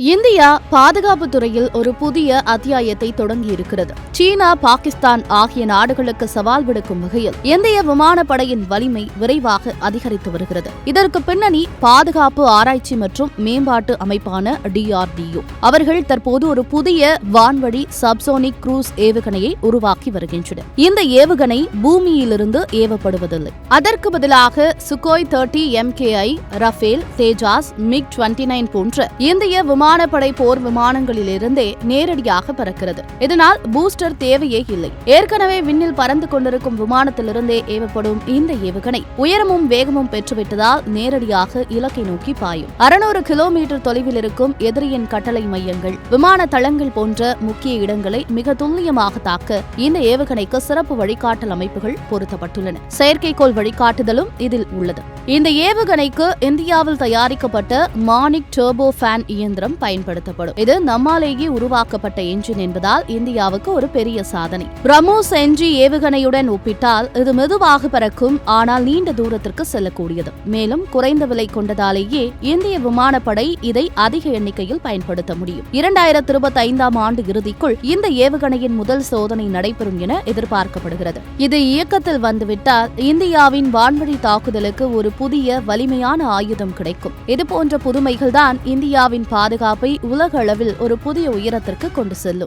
India பாதுகாப்பு துறையில் ஒரு புதிய அத்தியாயத்தை தொடங்கியிருக்கிறது. சீனா, பாகிஸ்தான் ஆகிய நாடுகளுக்கு சவால் விடுக்கும் வகையில் இந்திய விமானப்படையின் வலிமை விரைவாக அதிகரித்து வருகிறது. இதற்கு பின்னணி பாதுகாப்பு ஆராய்ச்சி மற்றும் மேம்பாட்டு அமைப்பான DRDO. அவர்கள் தற்போது ஒரு புதிய வான்வழி சப்சோனிக் குரூஸ் ஏவுகணையை உருவாக்கி வருகின்றனர். இந்த ஏவுகணை பூமியிலிருந்து ஏவப்படுவதில்லை. அதற்கு பதிலாக Sukhoi 30 MKI, Rafale, Tejas, MiG-29 போன்ற இந்திய விமானப்படை போர் விமானங்களிலிருந்தே நேரடியாக பறக்கிறது. இதனால் பூஸ்டர் தேவையே இல்லை. ஏற்கனவே விண்ணில் பறந்து கொண்டிருக்கும் விமானத்திலிருந்தே ஏவப்படும் இந்த ஏவுகணை உயரமும் வேகமும் பெற்றுவிட்டதால் நேரடியாக இலக்கை நோக்கி பாயும். 600 கிலோமீட்டர் தொலைவில் இருக்கும் எதிரியின் கட்டளை மையங்கள், விமான தளங்கள் போன்ற முக்கிய இடங்களை மிக துல்லியமாக தாக்க இந்த ஏவுகணைக்கு சிறப்பு வழிகாட்டல் அமைப்புகள் பொருத்தப்பட்டுள்ளன. செயற்கைக்கோள் வழிகாட்டுதலும் இதில் உள்ளது. இந்த ஏவுகணைக்கு இந்தியாவில் தயாரிக்கப்பட்ட மானிக் டர்போ ஃபேன் இயந்திரம் பயன்படுத்தப்படும். இது நம்மாலேயே உருவாக்கப்பட்ட என்ஜின் என்பதால் இந்தியாவுக்கு ஒரு பெரிய சாதனை. பிரம்மோஸ் என்ஜி ஏவுகணையுடன் ஒப்பிட்டால் இது மெதுவாக பறக்கும், ஆனால் நீண்ட தூரத்திற்கு செல்லக்கூடியது. மேலும் குறைந்த விலை கொண்டதாலேயே இந்திய விமானப்படை இதை அதிக எண்ணிக்கையில் பயன்படுத்த முடியும். 2025ஆம் ஆண்டு இறுதிக்குள் இந்த ஏவுகணையின் முதல் சோதனை நடைபெறும் என எதிர்பார்க்கப்படுகிறது. இது இயக்கத்தில் வந்துவிட்டால் இந்தியாவின் வான்வழி தாக்குதலுக்கு ஒரு புதிய வலிமையான ஆயுதம் கிடைக்கும். இதுபோன்ற புதுமைகள்தான் இந்தியாவின் பாதுகாப்பை உலக அளவில் ஒரு புதிய உயரத்திற்கு கொண்டு செல்லும்.